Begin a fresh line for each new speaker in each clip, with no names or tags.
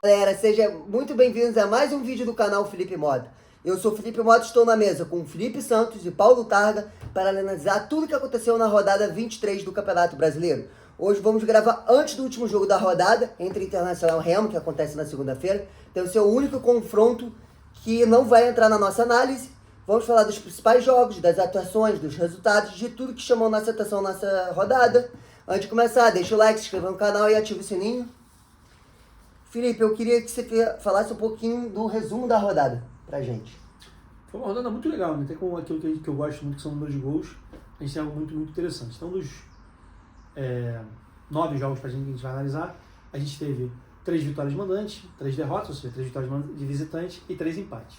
Galera, sejam muito bem-vindos a mais um vídeo do canal Felipe Mota. Eu sou Felipe Mota e estou na mesa com Felipe Santos e Paulo Targa para analisar tudo o que aconteceu na rodada 23 do Campeonato Brasileiro. Hoje vamos gravar antes do último jogo da rodada, entre Internacional e Remo, que acontece na segunda-feira. Então esse é o único confronto que não vai entrar na nossa análise. Vamos falar dos principais jogos, das atuações, dos resultados, de tudo que chamou nossa atenção nessa rodada. Antes de começar, deixa o like, se inscreva no canal e ativa o sininho. Felipe, eu queria que você falasse um pouquinho do resumo da rodada pra gente.
Foi uma rodada muito legal, né? Tem como aquilo que eu gosto muito, que são números de gols. A gente tem algo muito interessante. Então, dos 9 jogos que a gente vai analisar, a gente teve 3 vitórias de mandante, 3 derrotas, ou seja, 3 vitórias de visitante e 3 empates.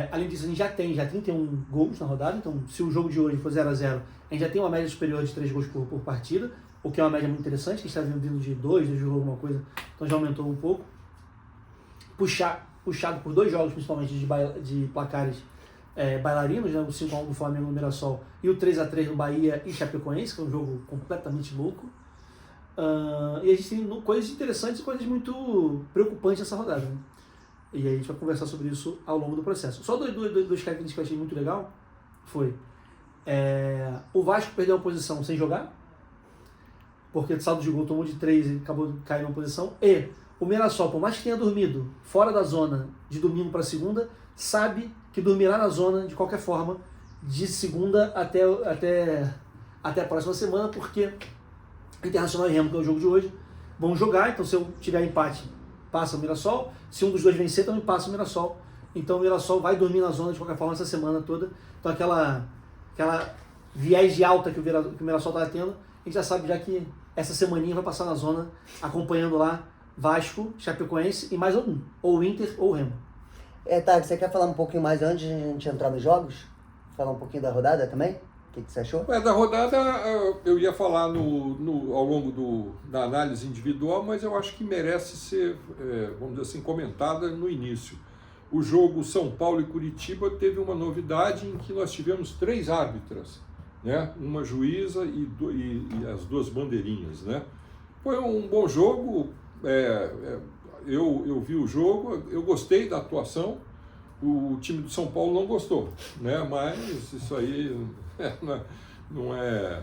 Além disso, a gente já tem 31 gols na rodada. Então, se o jogo de hoje for 0-0, a gente já tem uma média superior de 3 gols por partida, o que é uma média muito interessante, que a gente está vindo de 2 jogos, alguma coisa, então já aumentou um pouco. Puxado por 2 jogos, principalmente de placares bailarinos, né? O 5-1 do Flamengo no Mirassol e o 3-3 do Bahia e Chapecoense, que é um jogo completamente louco. E a gente tem coisas interessantes e coisas muito preocupantes nessa rodada, né? E aí a gente vai conversar sobre isso ao longo do processo. Só dois características que eu achei muito legal foi o Vasco perdeu a posição sem jogar, porque o saldo de gol tomou de 3 e acabou caindo na posição. E o Mirassol, por mais que tenha dormido fora da zona de domingo para segunda, sabe que dormirá na zona de qualquer forma de segunda até a próxima semana, porque Internacional e Remo, que é o jogo de hoje, vão jogar. Então, se eu tiver empate, passa o Mirassol. Se um dos dois vencer, também passa o Mirassol. Então, o Mirassol vai dormir na zona de qualquer forma essa semana toda. Então, aquela viés de alta que o Mirassol está tendo, a gente já sabe já que essa semaninha vai passar na zona, acompanhando lá Vasco, Chapecoense e mais algum, ou Inter ou Remo.
Tá, você quer falar um pouquinho mais antes de a gente entrar nos jogos? Falar um pouquinho da rodada também? O que você achou?
Da rodada eu ia falar ao longo da análise individual, mas eu acho que merece ser, vamos dizer assim, comentada no início. O jogo São Paulo e Curitiba teve uma novidade em que nós tivemos 3 árbitras, né? Uma juíza e as 2 bandeirinhas, né? Foi um bom jogo, eu vi o jogo, eu gostei da atuação. O time do São Paulo não gostou, né? Mas isso aí não é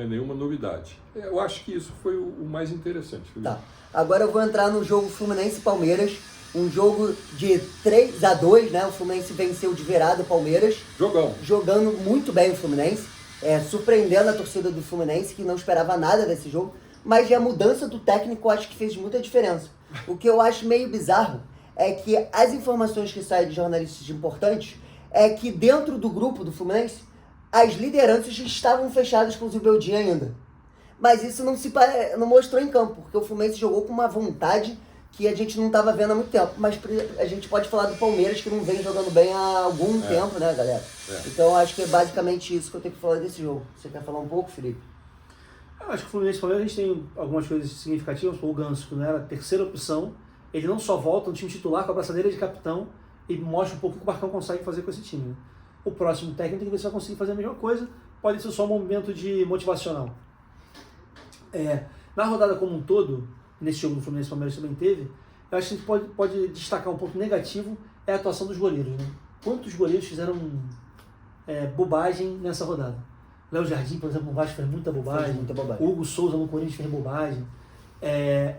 nenhuma novidade. Eu acho que isso foi o mais interessante.
Tá. Agora eu vou entrar no jogo Fluminense e Palmeiras. Um jogo de 3-2, né? O Fluminense venceu de virada o Palmeiras. Jogando muito bem o Fluminense. Surpreendendo a torcida do Fluminense, que não esperava nada desse jogo. Mas a mudança do técnico eu acho que fez muita diferença. O que eu acho meio bizarro é que as informações que saem de jornalistas importantes é que dentro do grupo do Fluminense, as lideranças estavam fechadas com o Zubeldia ainda. Mas isso não mostrou em campo, porque o Fluminense jogou com uma vontade que a gente não estava vendo há muito tempo. Mas a gente pode falar do Palmeiras, que não vem jogando bem há algum tempo, né, galera? Então eu acho que é basicamente isso que eu tenho que falar desse jogo. Você quer falar um pouco, Felipe?
Eu acho que o Fluminense e Palmeiras, a gente tem algumas coisas significativas. O Ganso, que não era a terceira opção, ele não só volta no time titular com a braçadeira de capitão e mostra um pouco o que o Marcão consegue fazer com esse time, né? O próximo técnico tem que ver se vai conseguir fazer a mesma coisa. Pode ser só um momento de motivacional. Na rodada como um todo, nesse jogo do Fluminense e Palmeiras também teve, eu acho que a gente pode destacar um ponto negativo, é a atuação dos goleiros, né? Quantos goleiros fizeram bobagem nessa rodada? Léo Jardim, por exemplo, no Vasco fez muita bobagem. O Hugo Souza no Corinthians fez bobagem.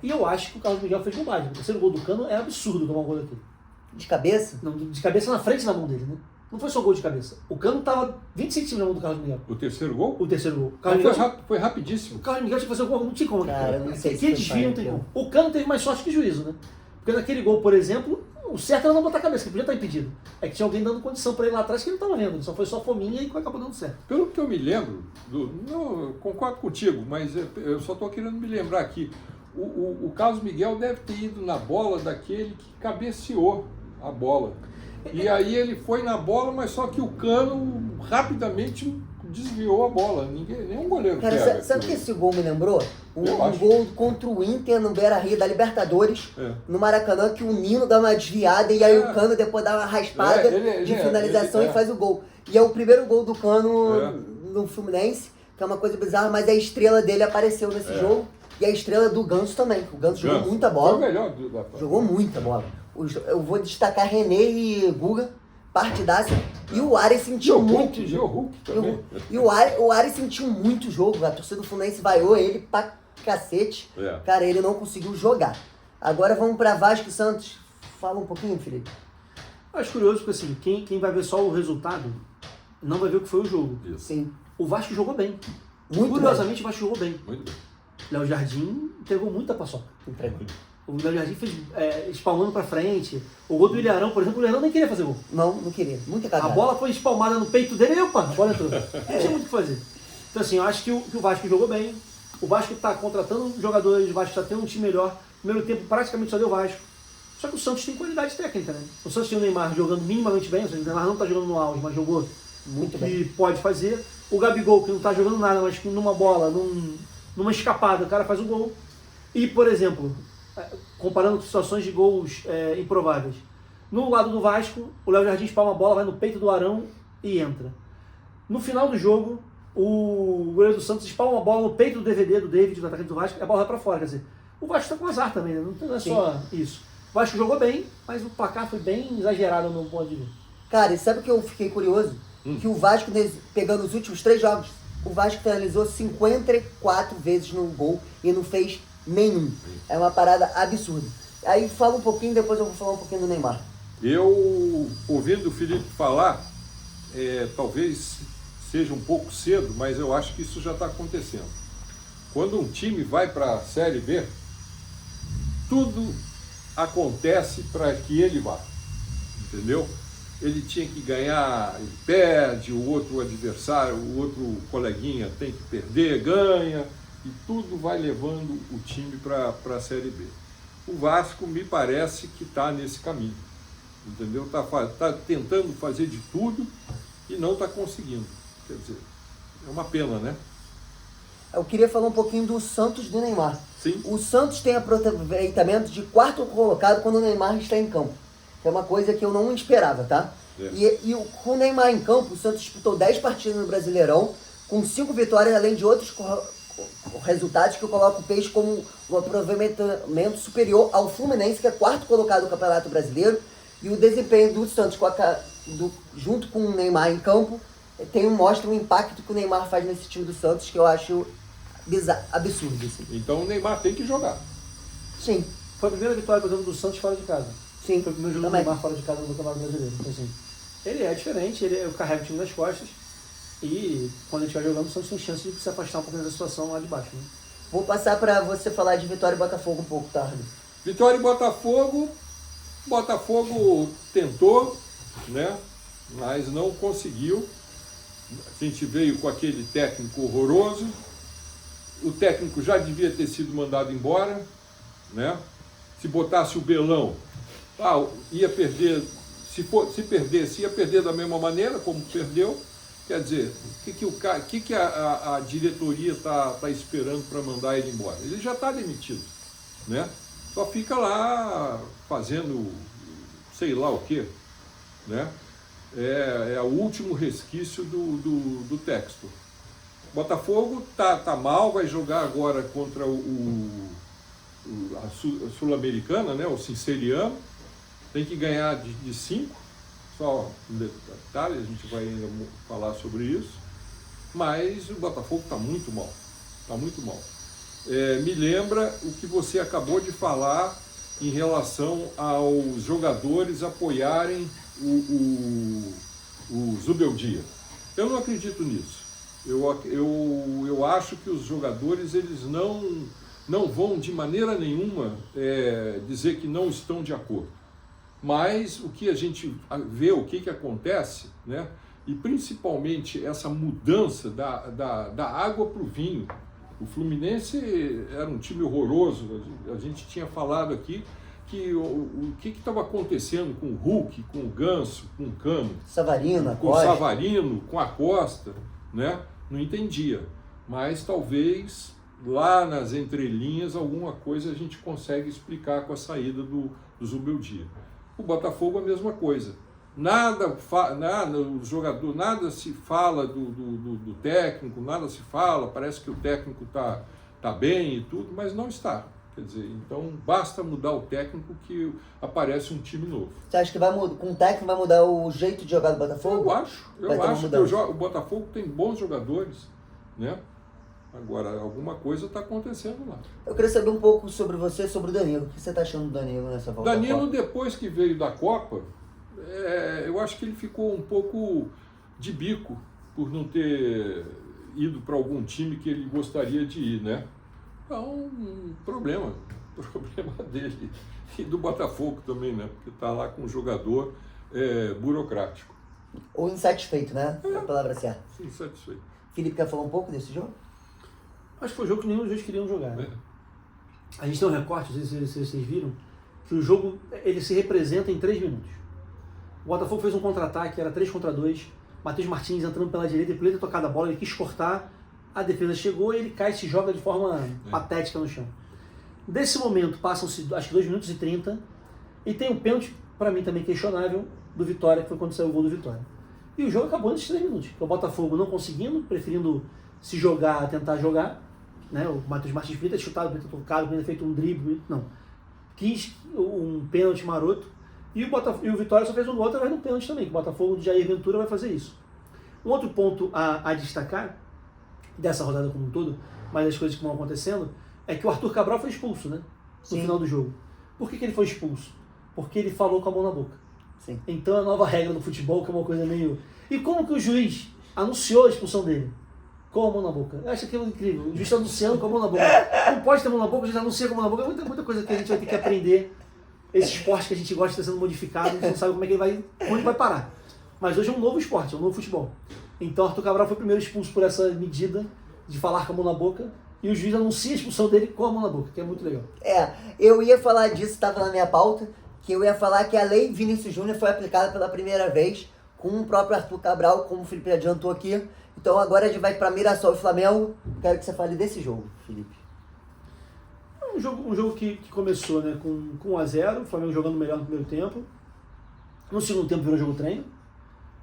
E eu acho que o Carlos Miguel fez bobagem. O terceiro gol do Cano é absurdo tomar um gol daquele.
De cabeça?
Não, de cabeça na frente da mão dele, né? Não foi só gol de cabeça. O Cano tava 20 centímetros na mão do Carlos Miguel.
O terceiro gol?
O terceiro gol.
Foi rapidíssimo.
O Carlos Miguel tinha que fazer o gol, não tinha como.
Cara, não sei
que desvio, não tem como. O Cano teve mais sorte que juízo, né? Porque naquele gol, por exemplo, o certo era não botar a cabeça, que podia estar impedido. É que tinha alguém dando condição para ele lá atrás que ele não estava vendo. Só foi só fominha e acabou dando certo.
Pelo que eu me lembro, eu concordo contigo, mas eu só estou querendo me lembrar aqui. O Carlos Miguel deve ter ido na bola daquele que cabeceou a bola. E aí ele foi na bola, mas só que o Cano rapidamente desviou a bola. Nenhum goleiro pega.
Sabe o que esse gol me lembrou? Um gol contra o Inter no Beira-Rio da Libertadores, no Maracanã, que o Nino dá uma desviada e aí o Cano depois dá uma raspada de finalização e faz o gol. E é o primeiro gol do Cano no Fluminense, que é uma coisa bizarra, mas a estrela dele apareceu nesse jogo. E a estrela do Ganso também. O Ganso jogou muita bola.
Foi o melhor
jogou muita bola. Eu vou destacar René e Guga, partidaça. E o Ares sentiu muito o jogo. E o Ares sentiu muito o jogo. A torcida do Fluminense vaiou ele pra cacete. Cara, ele não conseguiu jogar. Agora vamos pra Vasco e Santos. Fala um pouquinho, Felipe.
Eu acho curioso porque assim, quem vai ver só o resultado não vai ver o que foi o jogo.
Isso.
Sim.
O Vasco jogou bem.
Muito
Curiosamente,
bem.
o Vasco jogou bem.
Muito bem.
Léo Jardim entregou muita paçoca.
Entregou.
O Léo Jardim fez espalmando pra frente. O gol do Ilharão, por exemplo, o Ilharão nem queria fazer gol.
Não queria. Muita cagada.
A bola foi espalmada no peito dele e opa, a bola entrou. Não tinha muito o que fazer. Então assim, eu acho que o Vasco jogou bem. O Vasco está contratando jogadores, o Vasco está tendo um time melhor. No primeiro tempo praticamente só deu Vasco. Só que o Santos tem qualidade técnica, né? O Santos tem o Neymar jogando minimamente bem, ou seja, o Neymar não está jogando no auge, mas jogou
muito
o que
bem.
Pode fazer. O Gabigol, que não está jogando nada, mas numa bola, numa escapada, o cara faz um gol. E, por exemplo, comparando com situações de gols improváveis, no lado do Vasco, o Léo Jardim espalma a bola, vai no peito do Arão e entra. No final do jogo, o goleiro do Santos espalma a bola no peito do DVD, do David, do atacante do Vasco, e a bola vai para fora. Quer dizer, o Vasco está com azar também, né? Não é só isso. O Vasco jogou bem, mas o placar foi bem exagerado no ponto de vista.
Cara, e sabe o que eu fiquei curioso? Que o Vasco, pegando os últimos 3 jogos, o Vasco finalizou 54 vezes no gol e não fez nenhum. É uma parada absurda. Aí fala um pouquinho, depois eu vou falar um pouquinho do Neymar.
Eu, ouvindo o Felipe falar, talvez seja um pouco cedo, mas eu acho que isso já está acontecendo. Quando um time vai para a Série B, tudo acontece para que ele vá, entendeu? Ele tinha que ganhar, ele perde, o outro adversário, o outro coleguinha tem que perder, ganha, e tudo vai levando o time para a Série B. O Vasco me parece que está nesse caminho, entendeu? Está tentando fazer de tudo e não está conseguindo. Quer dizer, é uma pena, né?
Eu queria falar um pouquinho do Santos do Neymar.
Sim.
O Santos tem aproveitamento de 4º colocado quando o Neymar está em campo. É uma coisa que eu não esperava, tá? E com o Neymar em campo, o Santos disputou 10 partidas no Brasileirão, com 5 vitórias, além de outros resultados que eu coloco o Peixe como um aproveitamento superior ao Fluminense, que é 4º colocado no Campeonato Brasileiro. E o desempenho do Santos junto com o Neymar em campo mostra o impacto que o Neymar faz nesse time do Santos, que eu acho absurdo. Assim.
Então o Neymar tem que jogar.
Sim.
Foi a primeira vitória, por exemplo, do Santos fora de casa.
Sim.
Foi o primeiro jogo do Neymar fora de casa no Campeonato Brasileiro. Então, assim, ele é diferente, eu carrego o time nas costas e quando a gente vai jogando, o Santos tem chance de se afastar um pouco dessa situação lá de baixo. Né?
Vou passar para você falar de Vitória e Botafogo um pouco, tarde.
Vitória e Botafogo tentou, né? Mas não conseguiu. A gente veio com aquele técnico horroroso. O técnico já devia ter sido mandado embora, né? Se botasse o Belão, ia perder. Se perdesse, ia perder da mesma maneira como perdeu. Quer dizer, o que a diretoria está esperando para mandar ele embora? Ele já está demitido, né? Só fica lá fazendo sei lá o quê, né? É o último resquício do texto. Botafogo tá mal, vai jogar agora contra a Sul-Americana, né? O Sinceriano. Tem que ganhar de 5, só um detalhe, a gente vai ainda falar sobre isso. Mas o Botafogo está muito mal, me lembra o que você acabou de falar em relação aos jogadores apoiarem o Zubeldia. Eu não acredito nisso. Eu acho que os jogadores eles não vão de maneira nenhuma dizer que não estão de acordo. Mas o que a gente vê, o que acontece, né? E principalmente essa mudança da água para o vinho. O Fluminense era um time horroroso, a gente tinha falado aqui que o que estava acontecendo com o Hulk, com o Ganso, com o Cano, com o Savarino, com a Costa, né? Não entendia, mas talvez lá nas entrelinhas alguma coisa a gente consegue explicar com a saída do Zubeldia. O Botafogo a mesma coisa. Nada o jogador, nada se fala do técnico, nada se fala, parece que o técnico tá está bem e tudo, mas não está. Quer dizer, então basta mudar o técnico que aparece um time novo.
Você acha que com o técnico vai mudar o jeito de jogar do Botafogo?
Eu acho que o Botafogo tem bons jogadores, né? Agora, alguma coisa está acontecendo lá.
Eu queria saber um pouco sobre você, sobre o Danilo. O que você está achando do Danilo nessa volta?
Danilo, depois que veio da Copa, eu acho que ele ficou um pouco de bico por não ter ido para algum time que ele gostaria de ir, né? Então, um problema dele e do Botafogo também, né? Porque está lá com um jogador burocrático.
Ou insatisfeito, né? É a palavra certa.
Insatisfeito.
Felipe, quer falar um pouco desse jogo?
Acho que foi um jogo que nenhum dos dois queriam jogar. Né? A gente tem um recorte, não sei se vocês viram, que o jogo ele se representa em 3 minutos. O Botafogo fez um contra-ataque, era 3 contra 2. Matheus Martins entrando pela direita, e por ele ter tocado a bola, ele quis cortar, a defesa chegou e ele cai e se joga de forma patética no chão. Desse momento, passam-se acho que 2 minutos e 30, e tem um pênalti, para mim também questionável, do Vitória, que foi quando saiu o gol do Vitória. E o jogo acabou nesses 3 minutos. O Botafogo não conseguindo, preferindo se jogar, tentar jogar, né? O Matheus Martins podia ter chutado, podia ter tocado, podia ter feito um drible, não. Quis um pênalti maroto, e o Vitória só fez um gol através do pênalti também, que o Botafogo do Jair Ventura vai fazer isso. Um outro ponto a destacar, dessa rodada como um todo, mas das coisas que vão acontecendo, é que o Arthur Cabral foi expulso, né? No final do jogo. Por que ele foi expulso? Porque ele falou com a mão na boca.
Sim.
Então a nova regra do futebol, que é uma coisa meio... E como que o juiz anunciou a expulsão dele? Com a mão na boca. Eu acho aquilo incrível. O juiz está anunciando com a mão na boca. Não pode ter a mão na boca, o juiz anuncia com a mão na boca. É muita coisa que a gente vai ter que aprender. Esse esporte que a gente gosta de estar sendo modificado, a gente não sabe como é que onde vai parar. Mas hoje é um novo esporte, é um novo futebol. Então Arthur Cabral foi o primeiro expulso por essa medida de falar com a mão na boca. E o juiz anuncia a expulsão dele com a mão na boca, que é muito legal.
Eu ia falar disso, estava na minha pauta, que eu ia falar que a lei Vinícius Júnior foi aplicada pela primeira vez com o próprio Arthur Cabral, como o Felipe adiantou aqui. Então agora a gente vai para Mirassol e Flamengo. Quero que você fale desse jogo, Felipe.
Um jogo que começou, né, com 1-0, o Flamengo jogando melhor no primeiro tempo. No segundo tempo virou jogo treino.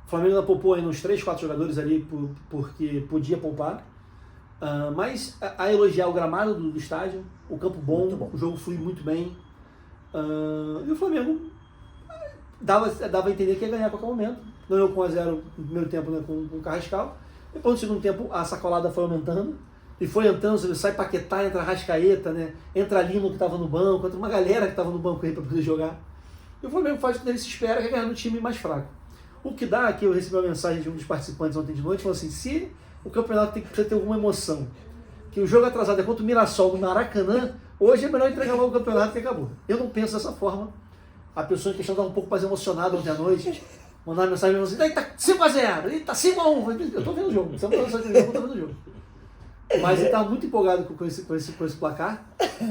O Flamengo ainda poupou aí uns 3, 4 jogadores ali porque podia poupar. Mas a elogiar o gramado do estádio, o campo bom, o jogo flui muito bem. E o Flamengo dava a entender que ia ganhar a qualquer momento. Ganhou com 1-0 no primeiro tempo, né, com o Carrascal. Depois no segundo tempo a sacolada foi aumentando. E foi entrando, sai Paquetá, entra Arrascaeta, né? Entra Lino que estava no banco, entra uma galera que estava no banco aí para poder jogar. E o Flamengo faz o que ele se espera, que é ganhar no time mais fraco. O que dá, que eu recebi uma mensagem de um dos participantes ontem de noite, falou assim, se o campeonato precisa ter alguma emoção, que o jogo atrasado é contra o Mirassol no Maracanã, hoje é melhor entregar logo o campeonato que acabou. Eu não penso dessa forma. A pessoa em questão estava um pouco mais emocionada ontem à noite, mandar uma mensagem assim, tá 5-0, ele tá 5-1, eu tô vendo o jogo, você não tá vendo o jogo. Mas ele estava muito empolgado com esse placar.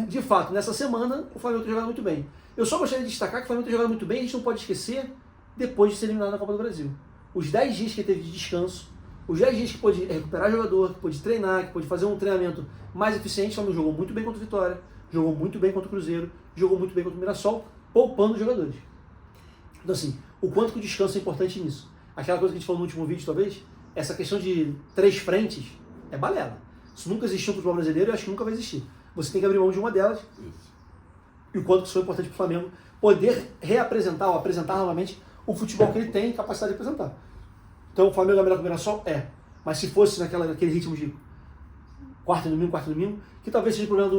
De fato, nessa semana, o Flamengo tem jogado muito bem. Eu só gostaria de destacar que o Flamengo tem jogado muito bem, a gente não pode esquecer, depois de ser eliminado na Copa do Brasil. Os 10 dias que ele teve de descanso, os 10 dias que pôde recuperar jogador, que pôde treinar, que pôde fazer um treinamento mais eficiente, o Flamengo jogou muito bem contra o Vitória, jogou muito bem contra o Cruzeiro, jogou muito bem contra o Mirassol, poupando os jogadores. Então assim, o quanto que o descanso é importante nisso. Aquela coisa que a gente falou no último vídeo, talvez, essa questão de 3 frentes é balela. Isso nunca existiu no futebol brasileiro e eu acho que nunca vai existir. Você tem que abrir mão de uma delas. Isso. E o quanto isso foi importante para o Flamengo poder reapresentar ou apresentar novamente o futebol que ele tem capacidade de apresentar. Então o Flamengo é melhor que o Mirassol? É. Mas se fosse naquele ritmo de quarto domingo, que talvez seja o problema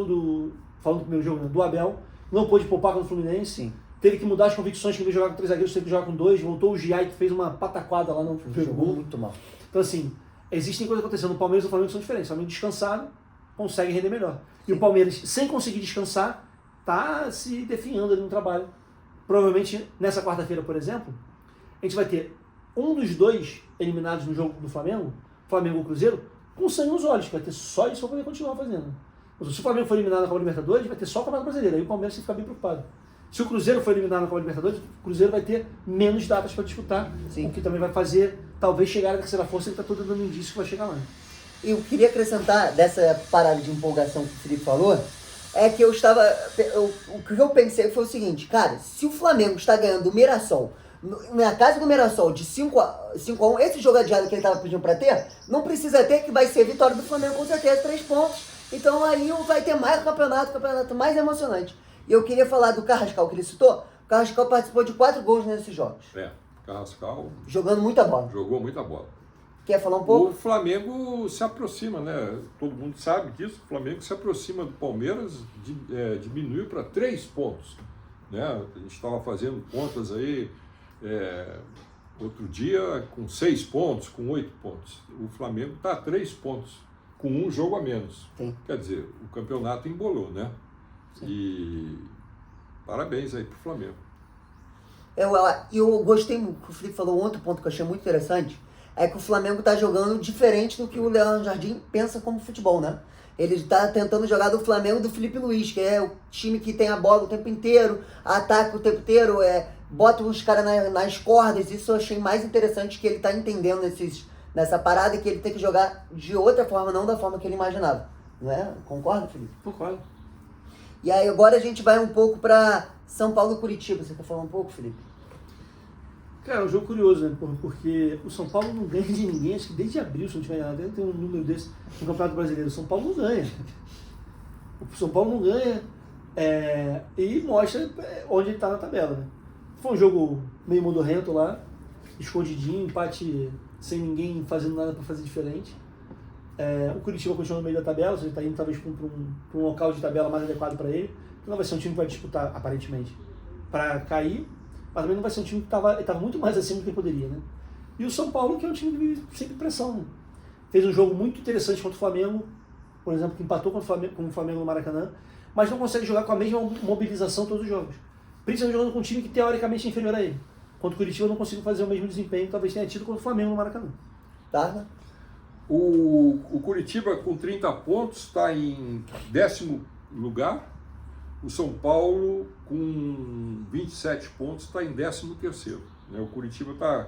falando do primeiro jogo, né, do Abel, não pôde poupar contra o Fluminense. Sim. Teve que mudar as convicções, que ele jogar com 3 zagueiros, teve que jogar com 2, voltou o Giai, que fez uma pataquada lá no primeiro gol.
Muito mal.
Então assim, existem coisas acontecendo no Palmeiras e no Flamengo que são diferentes. O Flamengo descansado consegue render melhor. E o Palmeiras, sem conseguir descansar, está se definhando ali no trabalho. Provavelmente, nessa quarta-feira, por exemplo, a gente vai ter um dos 2 eliminados no jogo do Flamengo ou Cruzeiro, com sangue nos olhos, que vai ter só isso para poder continuar fazendo. Se o Flamengo for eliminado na Copa Libertadores, vai ter só o Campeonato Brasileiro. Aí o Palmeiras vai ficar bem preocupado. Se o Cruzeiro for eliminado na Copa Libertadores, o Cruzeiro vai ter menos datas para disputar, o que também vai fazer, talvez, chegar à terceira força, ele está todo dando indício que vai chegar lá.
Eu queria acrescentar dessa parada de empolgação que o Felipe falou, é que o que eu pensei foi o seguinte, cara, se o Flamengo está ganhando o Mirassol, na casa do Mirassol de 5-1, esse jogo adiado que ele estava pedindo para ter, não precisa ter, que vai ser vitória do Flamengo com certeza, 3 pontos, Então aí vai ter mais campeonato mais emocionante. E eu queria falar do Carrascal, que ele citou. O Carrascal participou de 4 gols nesses jogos.
Carrascal...
Jogando muita bola.
Jogou muita bola.
Quer falar um pouco?
O Flamengo se aproxima, né? Todo mundo sabe disso. O Flamengo se aproxima do Palmeiras, diminuiu para 3 pontos. Né? A gente estava fazendo contas aí outro dia com 6 pontos, com 8 pontos. O Flamengo está a 3 pontos, com um jogo a menos.
Sim.
Quer dizer, o campeonato embolou, né? Sim. E parabéns aí para o Flamengo.
Eu gostei muito, o Felipe falou outro ponto que eu achei muito interessante, é que o Flamengo está jogando diferente do que o Leandro Jardim pensa como futebol, né? Ele está tentando jogar do Flamengo do Felipe Luiz, que é o time que tem a bola o tempo inteiro, ataca o tempo inteiro, bota os caras nas cordas. Isso eu achei mais interessante, que ele está entendendo nessa parada, e que ele tem que jogar de outra forma, não da forma que ele imaginava. Não é? Concorda, Felipe?
Concordo.
E aí agora a gente vai um pouco para São Paulo e Curitiba. Você quer falar um pouco, Felipe?
Cara, é um jogo curioso, né? Porque o São Paulo não ganha de ninguém, acho que desde abril, se não tiver nada, deve ter um número desse no Campeonato Brasileiro. O São Paulo não ganha. O São Paulo não ganha e mostra onde ele está na tabela, né? Foi um jogo meio modorrento lá, escondidinho, empate sem ninguém fazendo nada para fazer diferente. O Curitiba continua no meio da tabela, ou seja, está indo talvez para um local de tabela mais adequado para ele. Não vai ser um time que vai disputar, aparentemente, para cair, mas também não vai ser um time que estava muito mais acima do que poderia, né? E o São Paulo, que é um time que vive sempre pressão, né? Fez um jogo muito interessante contra o Flamengo, por exemplo, que empatou com o Flamengo no Maracanã, mas não consegue jogar com a mesma mobilização todos os jogos. Principalmente jogando com um time que teoricamente é inferior a ele. Contra o Curitiba não conseguiu fazer o mesmo desempenho que talvez tenha tido contra o Flamengo no Maracanã.
Tá?
O Curitiba, com 30 pontos, está em 10º lugar. O São Paulo, com 27 pontos, está em 13º. Né? O Curitiba está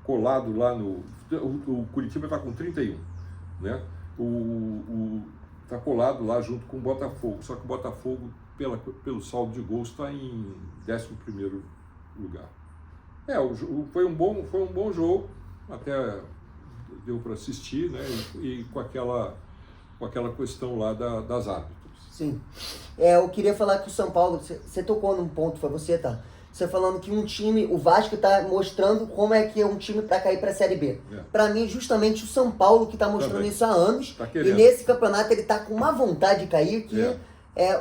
colado lá no... O Curitiba está com 31. Né? Está colado lá junto com o Botafogo. Só que o Botafogo, pelo saldo de gols, está em 11º lugar. Foi um bom jogo, até deu para assistir, né? E com aquela questão lá das árbitros.
Sim. Eu queria falar que o São Paulo, você tocou num ponto, foi você, tá? Você falando que um time, o Vasco está mostrando como é que é um time para cair para a Série B. Para mim, justamente o São Paulo que está mostrando também isso há anos.
Tá,
e nesse campeonato ele está com uma vontade de cair, que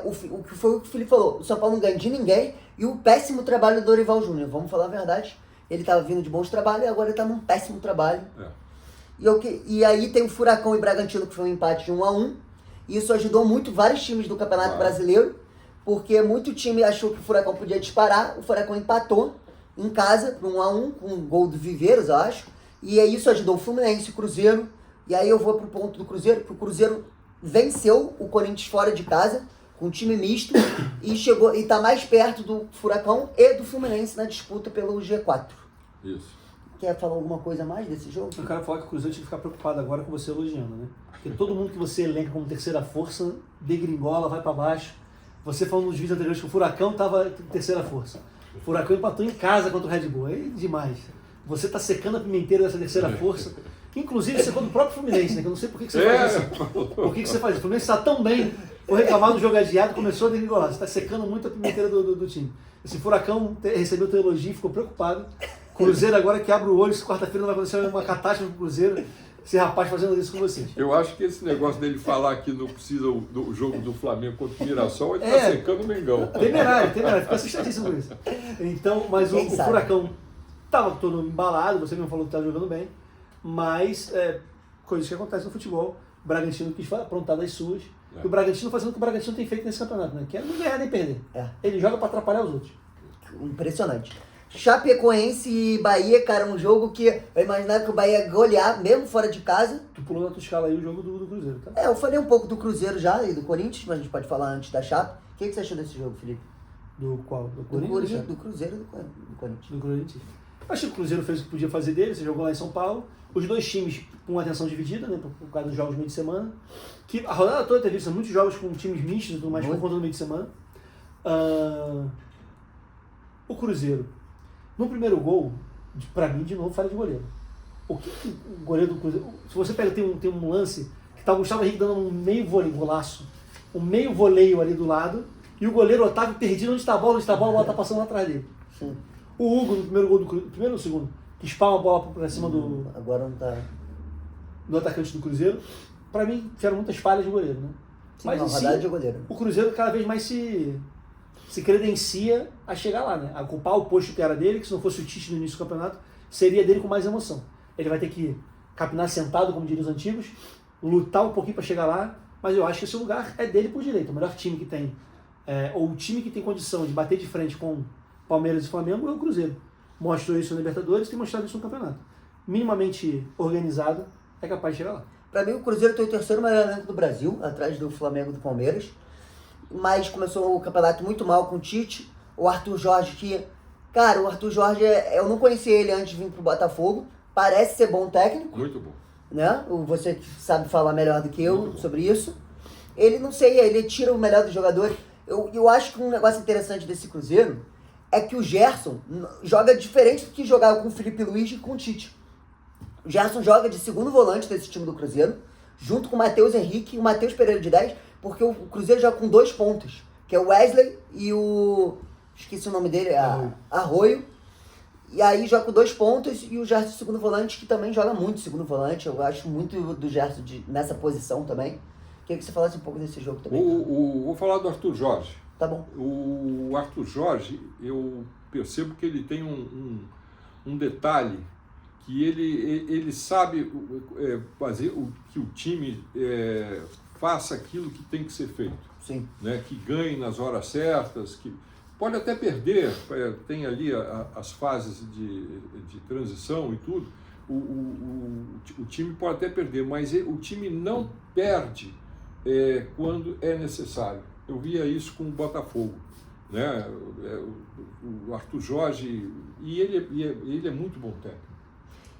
o que foi o que o Felipe falou. O São Paulo não ganha de ninguém e o péssimo trabalho do Dorival Júnior. Vamos falar a verdade. Ele estava vindo de bons trabalhos e agora ele está num péssimo trabalho. E aí tem o Furacão e Bragantino, que foi um empate de 1-1. Isso ajudou muito vários times do Campeonato Brasileiro, porque muito time achou que o Furacão podia disparar, o Furacão empatou em casa, por 1-1, com um gol do Viveiros, eu acho, e aí isso ajudou o Fluminense, o Cruzeiro, e aí eu vou pro ponto do Cruzeiro, porque o Cruzeiro venceu o Corinthians fora de casa, com um time misto, e tá mais perto do Furacão e do Fluminense na disputa pelo G4.
Isso.
Quer falar alguma coisa mais desse jogo?
Eu quero falar que o Cruzeiro tinha que ficar preocupado agora com você elogiando, né? Porque todo mundo que você elenca como terceira força, degringola, vai para baixo. Você falando nos vídeos anteriores que o Furacão estava em terceira força. O Furacão empatou em casa contra o Red Bull. É demais. Você está secando a pimenteira dessa terceira força. Que inclusive secou do próprio Fluminense, né? Que eu não sei por que você faz isso. Por que você faz isso? O Fluminense está tão bem, foi reclamado do jogo adiado, começou a degringolar. Você está secando muito a pimenteira do time. Esse Furacão recebeu teu elogio e ficou preocupado. Cruzeiro agora que abre o olho, quarta-feira não vai acontecer uma catástrofe pro Cruzeiro, esse rapaz fazendo isso com vocês.
Eu acho que esse negócio dele falar que não precisa do jogo do Flamengo contra o Mirassol, ele tá secando o Mengão.
Temerário, fica assustadíssimo com isso. Então, mas o Furacão estava todo embalado, você mesmo falou que estava jogando bem, mas coisas que acontecem no futebol. O Bragantino quis aprontar das suas, e o Bragantino fazendo o que o Bragantino tem feito nesse campeonato, né? Que é não ganhar nem perder. Ele joga para atrapalhar os outros.
Impressionante. Chapecoense e Bahia, cara, um jogo que eu imaginava que o Bahia ia golear, mesmo fora de casa.
Tu pulou na tua escala aí o jogo do Cruzeiro, tá?
Eu falei um pouco do Cruzeiro já e do Corinthians, mas a gente pode falar antes da Chape. O que você achou desse jogo, Felipe?
Do qual? Do Corinthians?
Do Cruzeiro e do Corinthians.
Do Corinthians. Eu achei que o Cruzeiro fez o que podia fazer dele, você jogou lá em São Paulo. Os dois times com atenção dividida, né, por causa dos jogos no meio de semana. Que a rodada toda teve muitos jogos com times mistos e tudo mais, por conta do meio de semana. O Cruzeiro. No primeiro gol, pra mim, de novo, falha de goleiro. O que o goleiro do Cruzeiro... Se você pega, tem um lance tá o Gustavo Henrique dando um meio golaço, um meio voleio ali do lado, e o goleiro Otávio perdido onde está a bola, a bola tá passando lá atrás dele.
Sim.
O Hugo, no primeiro gol do Cruzeiro, primeiro ou segundo, que espalma a bola pra cima do...
Agora não tá...
do atacante do Cruzeiro, pra mim, tiveram muitas falhas de goleiro, né?
Sim,
mas
uma rodada de goleiro.
O Cruzeiro cada vez mais se credencia a chegar lá, né? A ocupar o posto que era dele, que se não fosse o Tite no início do campeonato, seria dele com mais emoção. Ele vai ter que capinar sentado, como diriam os antigos, lutar um pouquinho para chegar lá, mas eu acho que esse lugar é dele por direito. O melhor time que tem, ou o time que tem condição de bater de frente com Palmeiras e Flamengo é o Cruzeiro. Mostrou isso na Libertadores e tem mostrado isso no campeonato. Minimamente organizado, é capaz de chegar lá.
Para mim, o Cruzeiro tem o terceiro melhor elenco do Brasil, atrás do Flamengo e do Palmeiras. Mas começou o campeonato muito mal com o Tite. O Arthur Jorge, que... Cara, o Arthur Jorge, eu não conhecia ele antes de vir pro Botafogo. Parece ser bom técnico.
Muito bom.
Né? Você sabe falar melhor do que eu sobre isso. Ele, não sei, ele tira o melhor dos jogadores. Eu acho que um negócio interessante desse Cruzeiro é que o Gerson joga diferente do que jogava com o Felipe Luiz e com o Tite. O Gerson joga de segundo volante desse time do Cruzeiro, junto com o Matheus Henrique e o Matheus Pereira de 10, porque o Cruzeiro joga com 2 pontas, que é o Wesley e o... esqueci o nome dele, Arroio. E aí joga com 2 pontas e o Gerson segundo volante, que também joga muito segundo volante. Eu acho muito do Gerson nessa posição também. Queria que você falasse um pouco desse jogo também.
Vou falar do Arthur Jorge.
Tá bom.
O Arthur Jorge, eu percebo que ele tem um detalhe, que ele sabe fazer que o time faça aquilo que tem que ser feito.
Sim.
Né? Que ganhe nas horas certas, que pode até perder, tem ali as fases de transição e tudo, o time pode até perder, mas o time não perde quando é necessário. Eu via isso com o Botafogo, né? O Arthur Jorge, e ele é muito bom técnico.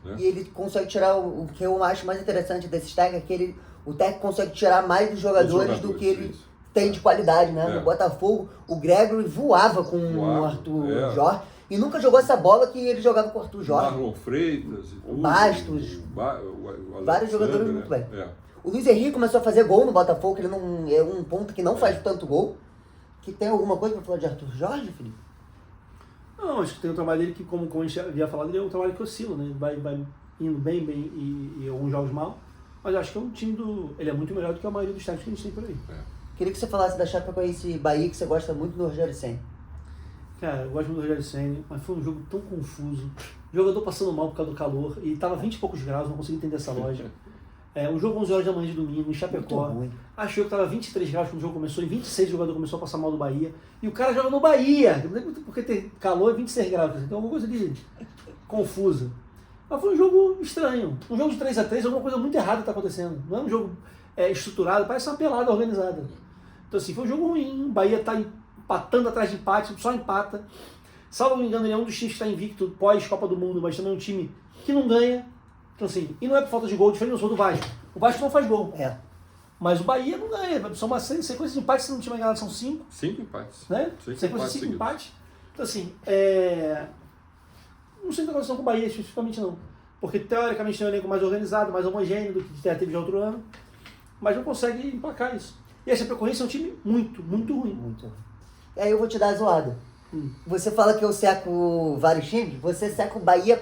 Né?
E ele consegue tirar, o que eu acho mais interessante desses técnicos é que o técnico consegue tirar mais dos jogadores do que ele tem de qualidade, né? No Botafogo, o Gregory voava com o Arthur Jorge e nunca jogou essa bola que ele jogava com o Arthur Jorge.
Marlon Freitas e tudo.
O Bastos, vários jogadores muito bem. O Luiz Henrique começou a fazer gol no Botafogo, que ele não é um ponto que não faz tanto gol. Que tem alguma coisa para falar de Arthur Jorge, Felipe?
Não, acho que tem um trabalho dele que, como a gente havia falado, ele é um trabalho que oscila, né? Vai indo bem e alguns jogos mal. Mas acho que é um time ele é muito melhor do que a maioria dos técnicos que a gente tem por aí.
Queria que você falasse da Chapecoense e Bahia, que você gosta muito do Rogério Ceni.
Cara, eu gosto muito do Rogério Ceni, mas foi um jogo tão confuso. O jogador passando mal por causa do calor, e estava 20 e poucos graus, não consegui entender essa lógica. Um jogo 11 horas da manhã de domingo, em Chapecó. Achou que estava 23 graus quando o jogo começou, e 26 o jogador começou a passar mal do Bahia. E o cara joga no Bahia, porque tem calor e 26 graus, então alguma coisa de confusa. Mas foi um jogo estranho. Um jogo de 3x3, alguma coisa muito errada está acontecendo. Não é um jogo estruturado, parece uma pelada organizada. Então assim, foi um jogo ruim, o Bahia está empatando atrás de empate, só empata. Salvo me engano, ele é um dos times que está invicto pós-Copa do Mundo, mas também é um time que não ganha. Então assim, e não é por falta de gol, diferente do Vasco. O Vasco não faz gol. Mas o Bahia não ganha. São uma sequência de empates, se não tiver enganado, são 5.
5 empates.
Né? Sequência de 5 empates. Então assim, não sei o que está acontecendo com o Bahia especificamente não. Porque teoricamente tem um elenco mais organizado, mais homogêneo do que teve de outro ano. Mas não consegue emplacar isso. E a Chapecoense é um time muito, muito ruim.
Muito. E aí eu vou te dar a zoada. Você fala que eu seco vários times, você seca o Bahia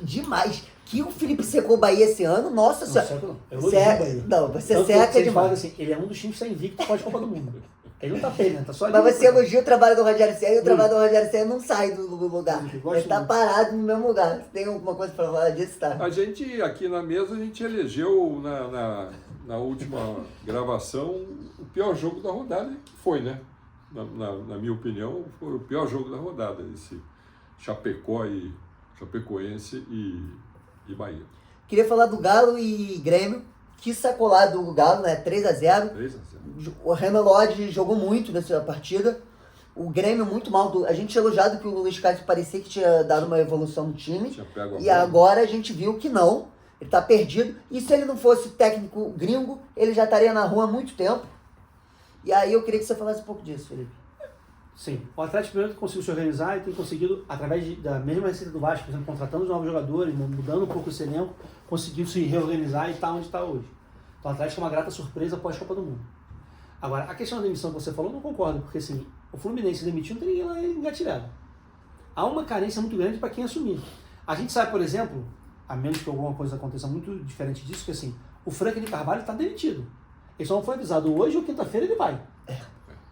demais. Que o Felipe secou o Bahia esse ano, nossa senhora.
Não, eu elogio o Bahia.
Não, você seca demais.
Assim, ele é um dos times que está invicto pós-Copa do Mundo. Ele não tá perdendo, tá só ali.
Mas você elogia o trabalho do Rogério Ceni e o trabalho do Rogério Ceni não sai do lugar. Ele tá parado no mesmo lugar. Você tem alguma coisa para falar disso, tá?
A gente, aqui na mesa, a gente elegeu na última gravação o pior jogo da rodada, que foi, né? Na minha opinião, foi o pior jogo da rodada, esse Chapecoense e Bahia.
Queria falar do Galo e Grêmio. Que sacolado do Galo, né? 3x0.
3x0.
O Renan Lodge jogou muito nessa partida. O Grêmio muito mal. A gente tinha elogiado que o Luiz Castro parecia que tinha dado uma evolução no time. E agora a gente viu que não. Ele tá perdido. E se ele não fosse técnico gringo, ele já estaria na rua há muito tempo. E aí eu queria que você falasse um pouco disso, Felipe.
Sim, o Atlético primeiro conseguiu se organizar e tem conseguido, através da mesma receita do Vasco, por exemplo, contratando os novos jogadores, mudando um pouco esse elenco, conseguiu se reorganizar e está onde está hoje. Então o Atlético é uma grata surpresa pós-Copa do Mundo. Agora, a questão da demissão que você falou, eu não concordo, porque assim, o Fluminense demitiu, não tem ninguém lá engatilhado. Há uma carência muito grande para quem assumir. A gente sabe, por exemplo, a menos que alguma coisa aconteça muito diferente disso, que assim, o Franklin Carvalho está demitido. Ele só não foi avisado hoje ou quinta-feira ele vai.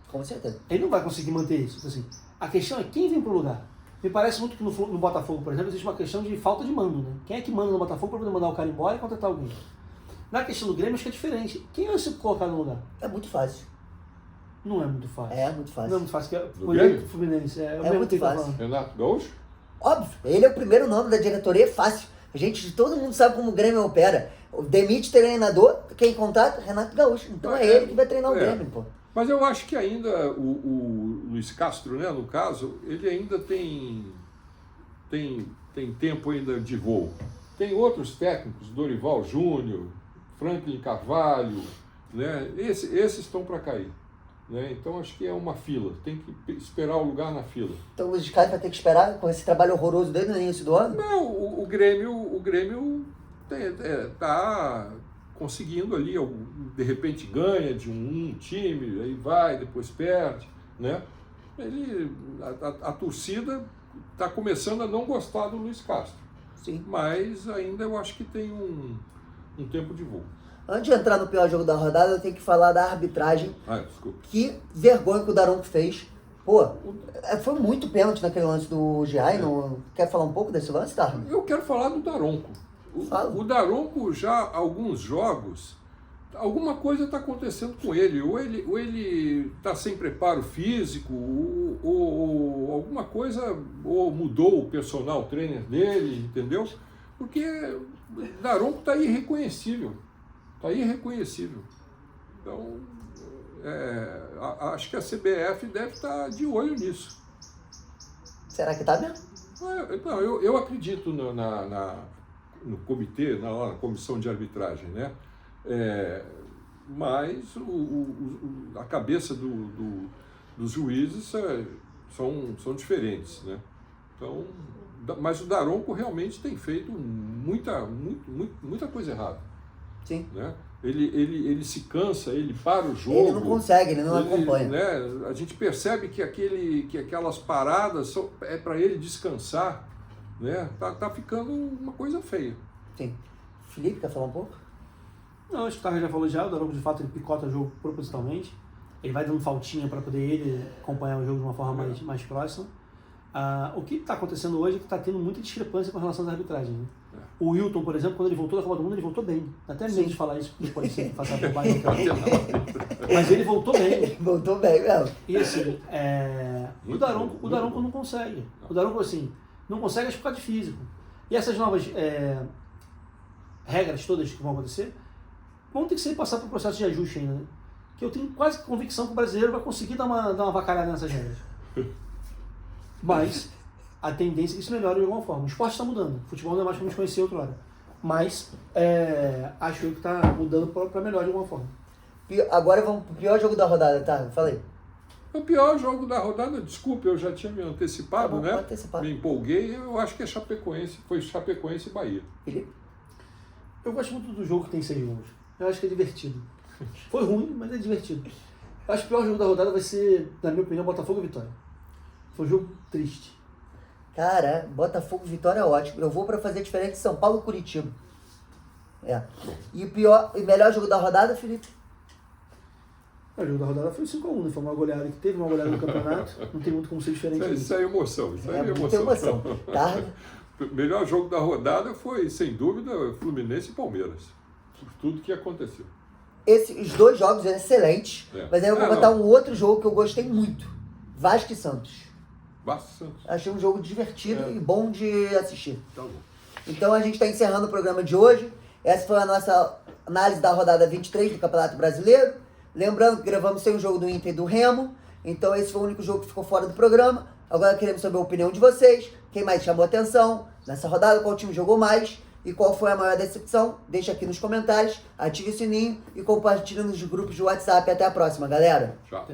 Com certeza.
Ele não vai conseguir manter isso. Assim, a questão é quem vem para o lugar. Me parece muito que no Botafogo, por exemplo, existe uma questão de falta de mando. Né? Quem é que manda no Botafogo para poder mandar o cara embora e contratar alguém? Na questão do Grêmio, acho que é diferente. Quem vai se colocar no lugar?
É muito fácil.
Não é muito fácil.
É muito fácil.
Não é muito fácil.
Do Grêmio?
O Fluminense.
É muito fácil.
Renato Gaúcho?
Óbvio, ele é o primeiro nome da diretoria, é fácil. Todo mundo sabe como o Grêmio opera. Demite treinador, quem contrata? Renato Gaúcho. Então é ele que vai treinar o Grêmio, pô.
Mas eu acho que ainda o Luiz Castro, né, no caso, ele ainda tem tempo ainda de voo. Tem outros técnicos, Dorival Júnior, Franklin Carvalho, né, esses estão para cair. Né? Então acho que é uma fila, tem que esperar o lugar na fila.
Então o Luiz Carlos vai ter que esperar com esse trabalho horroroso desde o início do ano?
Não, o Grêmio está conseguindo ali, de repente ganha de um time, aí vai, depois perde, né? A torcida está começando a não gostar do Luiz Castro.
Sim.
Mas ainda eu acho que tem um tempo de voo.
Antes de entrar no pior jogo da rodada, eu tenho que falar da arbitragem.
Desculpa.
Que vergonha que o Daronco fez. Pô, foi muito pênalti naquele lance do Giai. Não quer falar um pouco desse lance, tá?
Eu quero falar do Daronco. O Daronco já há alguns jogos, alguma coisa está acontecendo com ele. Ou ele está sem preparo físico, ou alguma coisa, ou mudou o personal trainer dele, entendeu? Porque o Daronco está irreconhecível. Está irreconhecível. Então, acho que a CBF deve estar de olho nisso.
Será que tá mesmo?
Não, eu acredito no comitê, na comissão de arbitragem, né? Mas a cabeça dos juízes são diferentes, né? Então, mas o Daronco realmente tem feito muita coisa errada.
Sim.
Né? Ele se cansa, ele para o jogo.
Ele não consegue, ele não acompanha.
Né? A gente percebe que aquelas paradas é para ele descansar. Né? Tá ficando uma coisa feia.
Sim. Felipe, quer falar um pouco?
Não, acho que o Tarja já falou já, o Daronco de fato ele picota o jogo propositalmente. Ele vai dando faltinha para poder ele acompanhar o jogo de uma forma mais próxima. O que está acontecendo hoje é que está tendo muita discrepância com relação às arbitragens. Né? O Wilton, por exemplo, quando ele voltou da Copa do Mundo, ele voltou bem. Até medo de falar isso, porque pode ser passar por baixo. Mas ele voltou bem.
Voltou bem mesmo.
E assim, o Daronco não consegue. O Daronco, assim, não consegue por causa de físico. E essas novas regras todas que vão acontecer, vão ter que passar por um processo de ajuste ainda. Né? Que eu tenho quase convicção que o brasileiro vai conseguir dar uma avacalhada nessas regras. Mas a tendência é que isso melhore de alguma forma. O esporte está mudando. O futebol não é mais como a gente conhecia outra hora. Mas acho que está mudando para melhor de alguma forma.
Agora vamos pro pior jogo da rodada, tá? Falei.
O pior jogo da rodada, desculpe, eu já tinha me antecipado, né? Me empolguei, eu acho que é Chapecoense, foi Chapecoense e Bahia.
Felipe?
Eu gosto muito do jogo que tem 6 gols. Eu acho que é divertido. Foi ruim, mas é divertido. Eu acho que o pior jogo da rodada vai ser, na minha opinião, Botafogo e Vitória. Foi um jogo triste.
Cara, Botafogo e Vitória é ótimo. Eu vou pra fazer diferente de São Paulo e Curitiba. E o melhor jogo da rodada, Felipe?
O jogo da rodada foi o 5-1, né? Foi uma goleada que teve, uma goleada no campeonato. Não tem muito como ser diferente.
Isso é emoção.
Muita emoção. Tá?
O melhor jogo da rodada foi, sem dúvida, Fluminense e Palmeiras. Por tudo que aconteceu.
Os dois jogos são excelentes. Mas aí eu vou botar um outro jogo que eu gostei muito. Vasco e Santos. Achei um jogo divertido e bom de assistir. Então a gente está encerrando o programa de hoje. Essa foi a nossa análise da rodada 23 do Campeonato Brasileiro. Lembrando que gravamos sem o jogo do Inter e do Remo. Então esse foi o único jogo que ficou fora do programa. Agora queremos saber a opinião de vocês. Quem mais chamou atenção nessa rodada? Qual time jogou mais? E qual foi a maior decepção? Deixa aqui nos comentários. Ative o sininho e compartilhe nos grupos de WhatsApp. Até a próxima, galera.
Tchau.